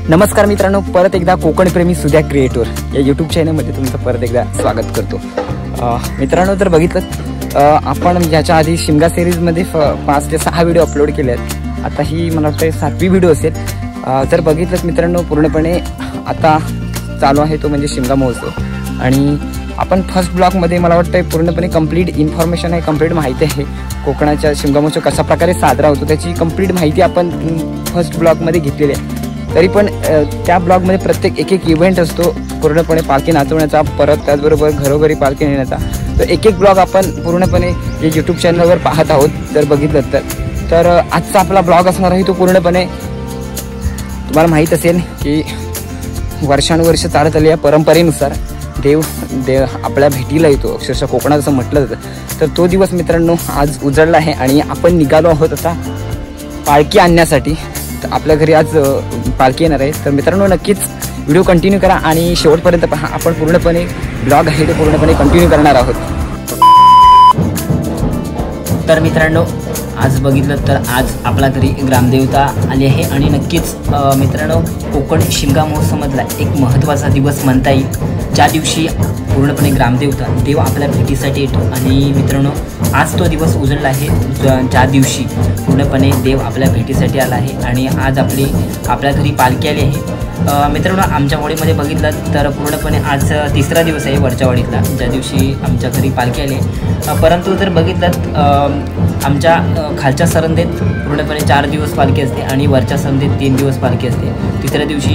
नमस्कार मित्रांनो, परत एकदा कोकण प्रेमी सुद्या क्रिएटर या यूट्यूब चॅनलमध्ये तुमचं परत एकदा स्वागत करतो। मित्रांनो, जर बघितलं आपण याच्या आधी शिमगा सिरीजमध्ये 5 ते 6 व्हिडिओ अपलोड केले आहेत। आता ही मला वाटतं 7वी व्हिडिओ असेल। जर बघितलं मित्रांनो, पूर्णपणे आता चालू आहे तो म्हणजे शिमगा महोत्सव। आणि आपण फर्स्ट ब्लॉगमध्ये मला वाटतं पूर्णपणे कंप्लीट इन्फॉर्मेशन आहे, कंप्लीट माहिती आहे कोकणाच्या शिमगा महोत्सव कशा प्रकारे साजरा होतो त्याची कंप्लीट माहिती आपण फर्स्ट ब्लॉगमध्ये घेतलेली आहे। तरी पण त्या ब्लॉगमध्ये प्रत्येक एक इव्हेंट असतो, पूर्णपणे पालखी नाचवण्याचा, परत त्याचबरोबर घरोघरी पालखी नेण्याचा। तर एक ब्लॉग आपण पूर्णपणे या यूट्यूब चॅनलवर पाहत आहोत। जर बघितलं तर आजचा आपला ब्लॉग असणार आहे तो पूर्णपणे तुम्हाला माहीत असेल की वर्षानुवर्ष चालत आलेल्या परंपरेनुसार देव आपल्या भेटीला येतो, अक्षरशः कोकणात असं म्हटलं जातं। तर तो दिवस मित्रांनो आज उजळला आहे आणि आपण निघालो आहोत आता पालखी आणण्यासाठी। तर आपल्या घरी आज पालखी येणार आहे। तर मित्रांनो, नक्कीच व्हिडिओ कंटिन्यू करा आणि शेवटपर्यंत पहा। आपण पूर्णपणे ब्लॉग आहे ते पूर्णपणे कंटिन्यू करणार आहोत। तर मित्रांनो, आज बघितलं तर आज आपल्या घरी ग्रामदेवता आली आहे आणि नक्कीच मित्रांनो, कोकण शिमगा महोत्सवामधला एक महत्त्वाचा दिवस म्हणता येईल, ज्या दिवशी पूर्णपणे ग्रामदेवता देव आपल्या भेटीसाठी येतो। आणि मित्रांनो, आज तो दिवस उजळला आहे ज्या दिवशी पूर्णपणे देव आपल्या भेटीसाठी आला आहे आणि आज आपल्या घरी पालखी आली आहे। मित्रांनो, आमच्या वाडीमध्ये बघितलं तर पूर्णपणे आज 3रा दिवस आहे वरच्या वाडीतला, ज्या दिवशी आमच्या घरी पालखी आली आहे। परंतु जर बघितलं आमच्या खालच्या सरंदेत पूर्णपणे 4 दिवस पालखी असते आणि वरच्या सरंदेत 3 दिवस पालखी असते। 3ऱ्या दिवशी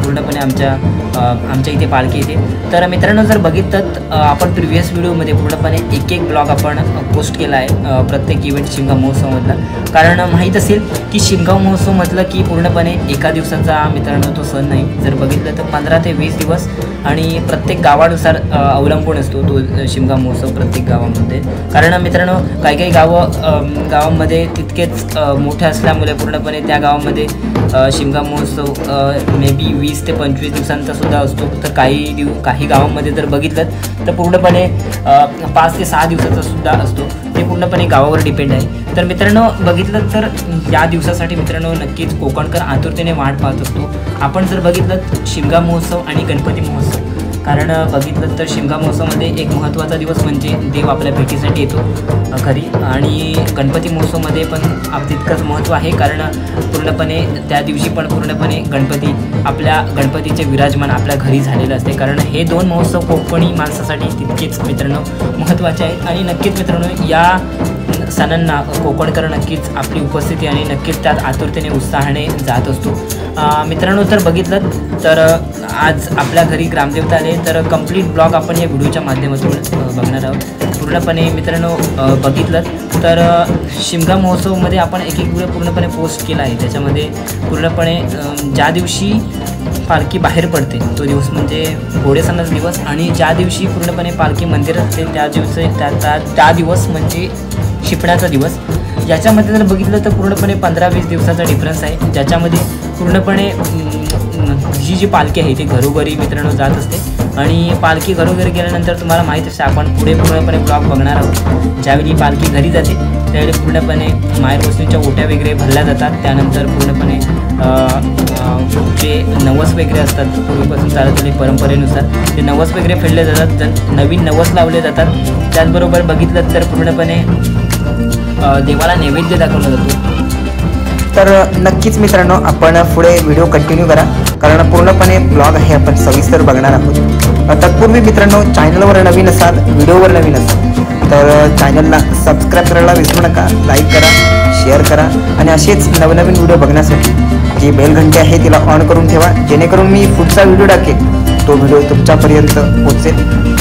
पूर्णपणे आमच्या इथे पालखी येते। तर मित्रांनो, जर बघितलं आपण प्रिव्हियस व्हिडिओमध्ये पूर्णपणे एक ब्लॉग आपण पोस्ट केला आहे प्रत्येक इव्हेंट शिमगा महोत्सवमधला। कारण माहीत असेल की शिमगा महोत्सव म्हटलं की पूर्णपणे एका दिवसाचा मित्रांनो तो सण नाही। जर बघितलं तर 15 ते 20 दिवस आणि प्रत्येक गावानुसार अवलंबून असतो तो शिमगा महोत्सव प्रत्येक गावामध्ये। कारण मित्रांनो, काही गावांमध्ये तितकेच मोठे असल्यामुळे पूर्णपणे त्या गावामध्ये शिमगा महोत्सव मे बी 20 ते 25 दिवसांचा सुद्धा असतो। तर काही गावांमध्ये जर बघितलं तर पूर्णपणे 5 ते 6 दिवसाचा सुद्धा असतो। ते पूर्णपणे गावावर डिपेंड आहे। तर मित्रांनो, बघितलं तर या दिवसासाठी मित्रांनो नक्कीच कोकणकर आतुरतेने वाट पाहत असतो। आपण जर बघितलं शिमगा महोत्सव आणि गणपती महोत्सव, कारण बघितलं तर शिमगा महोत्सवमध्ये एक महत्त्वाचा दिवस म्हणजे देव आपल्या भेटीसाठी येतो घरी, आणि गणपती महोत्सवमध्ये पण तितकंच महत्त्व आहे। कारण पूर्णपणे त्या दिवशी पण पूर्णपणे गणपतीचे विराजमान आपल्या घरी झालेलं असते। कारण हे 2 महोत्सव कोकणी माणसासाठी तितकेच मित्रांनो महत्त्वाचे आहेत आणि नक्कीच मित्रांनो या सणांना कोकणकर नक्कीच आपली उपस्थिती आणि नक्कीच त्यात आतुरतेने उत्साहाने जात असतो। मित्रांनो, जर बघितलं तर आज आपल्या घरी ग्रामदेवता आले, तर कंप्लीट ब्लॉग आपण या व्हिडिओच्या माध्यमातून बघणार आहोत। पूर्णपणे मित्रांनो बघितलं तर शिमगा महोत्सवमध्ये आपण एक व्हिडिओ पूर्णपणे पोस्ट केला आहे। त्याच्यामध्ये पूर्णपणे ज्या दिवशी पालखी बाहेर पडते तो दिवस म्हणजे घोडे सणाचा दिवस, आणि ज्या दिवशी पूर्णपणे पालखी मंदिरात असते त्या दिवस म्हणजे शिपण्याचा दिवस। याच्यामध्ये जर बघितलं तर पूर्णपणे 15-20 दिवसाचा डिफरन्स आहे, ज्याच्यामध्ये पूर्णपणे जी पालखी आहे ती घरोघरी मित्रांनो जात असते। आणि पालखी घरोघरी गेल्यानंतर तुम्हाला माहीत असते आपण पुढे पूर्णपणे ब्लॉग बघणार आहोत। ज्यावेळी पालखी घरी जाते त्यावेळी पूर्णपणे मायर वस्तूंच्या ओट्या वगैरे भरल्या जातात। त्यानंतर पूर्णपणे जे नवस वगैरे असतात पूर्वीपासून चालत आलेल्या परंपरेनुसार ते नवस वगैरे फेडले जातात, नवीन नवस लावले जातात। त्याचबरोबर बघितलं तर पूर्णपणे देवाला नैवेद्य दाखवला जातो। तर नक्कीच मित्रांनो, आपण पुढे व्हिडिओ कंटिन्यू करा, कारण पूर्णपणे ब्लॉग आहे आपण सविस्तर बघणार आहोत। तत्पूर्वी मित्रांनो, चॅनलवर नवीन असाल, व्हिडिओवर नवीन असाल तर चॅनलला सबस्क्राईब करायला विसरू नका, लाईक करा, शेअर करा आणि असेच नवनवीन व्हिडिओ बघण्यासाठी जी बेल घंटी आहे तिला ऑन करून ठेवा, जेणेकरून मी पुढचा व्हिडिओ टाकेल तो व्हिडिओ तुमच्यापर्यंत पोहोचेल।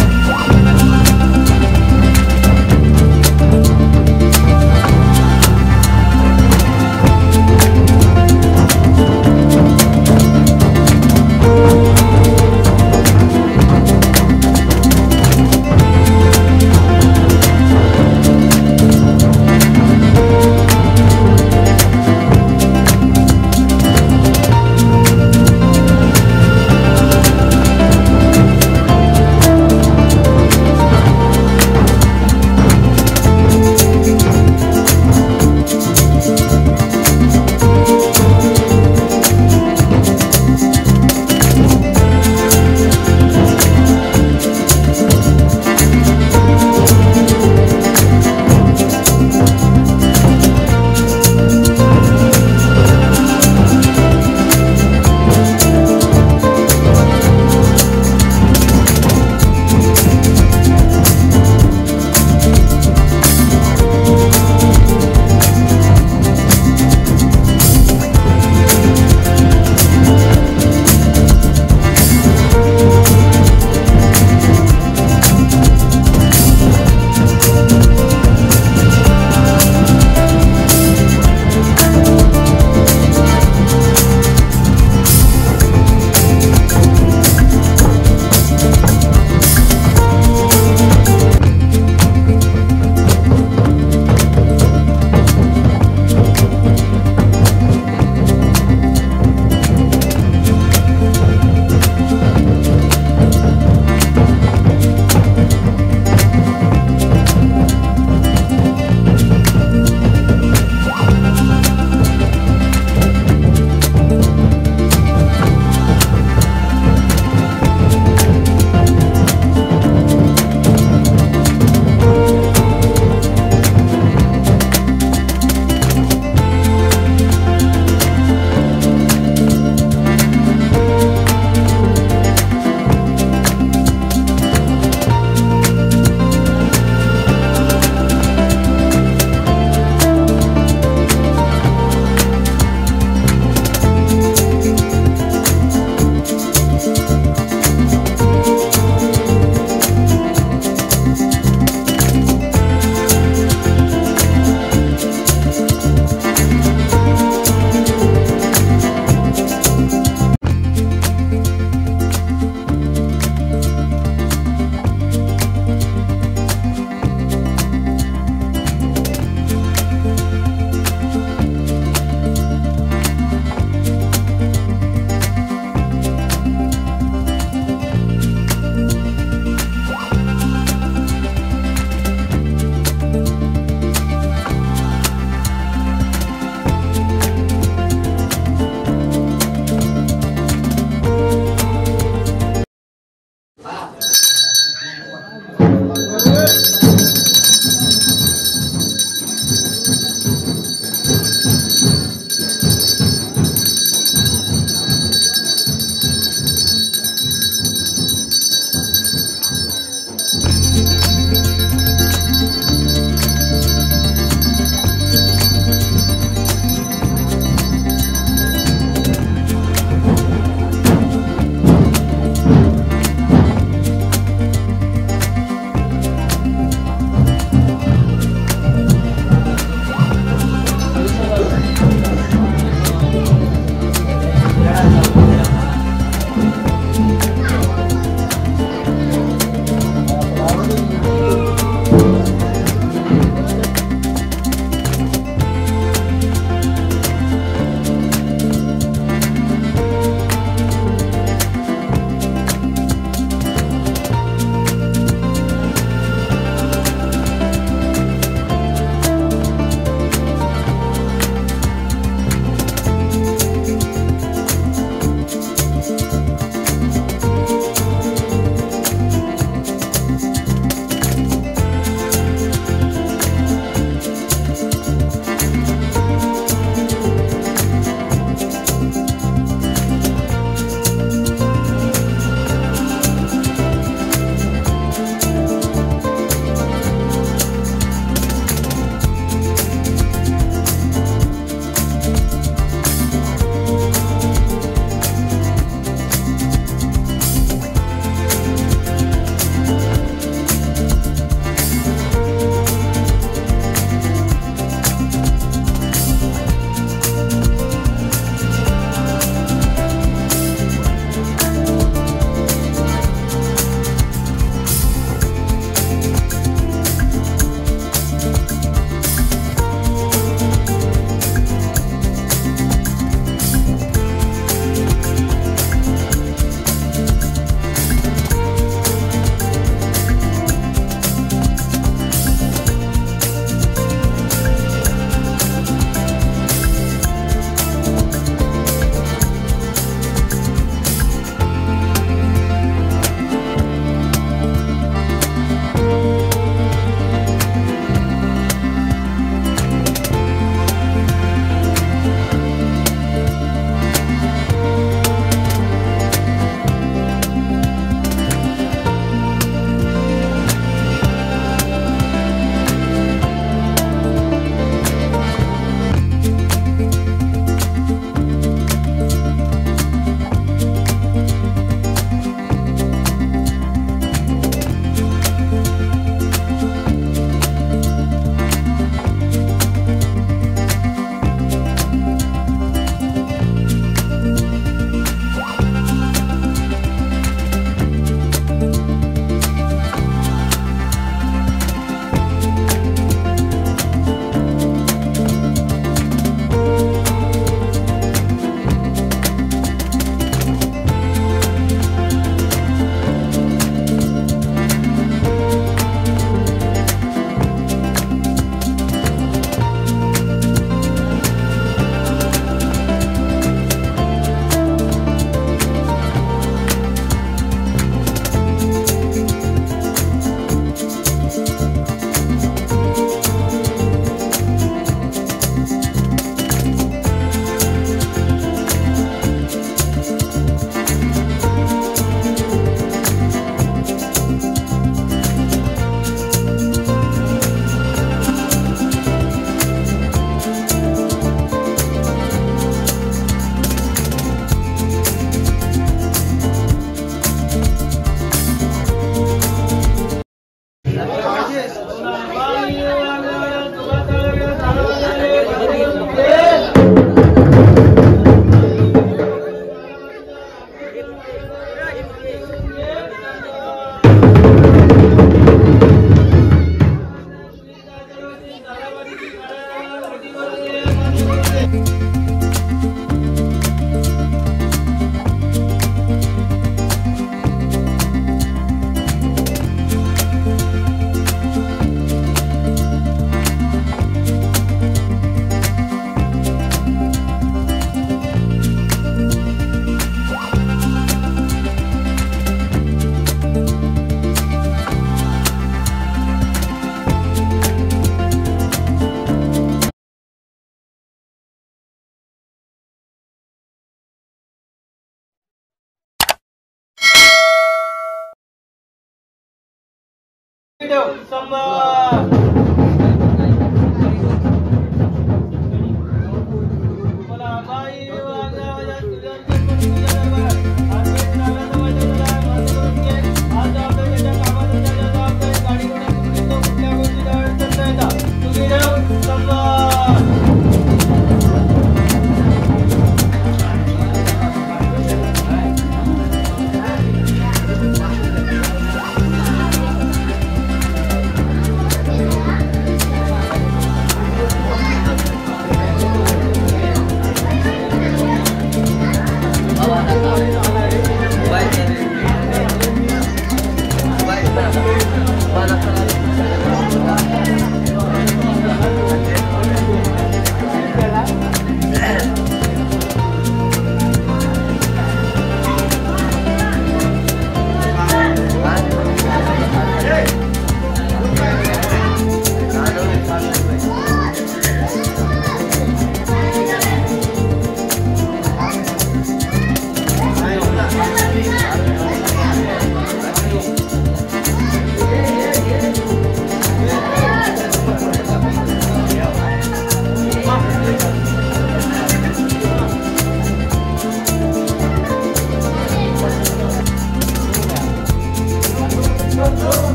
शंभर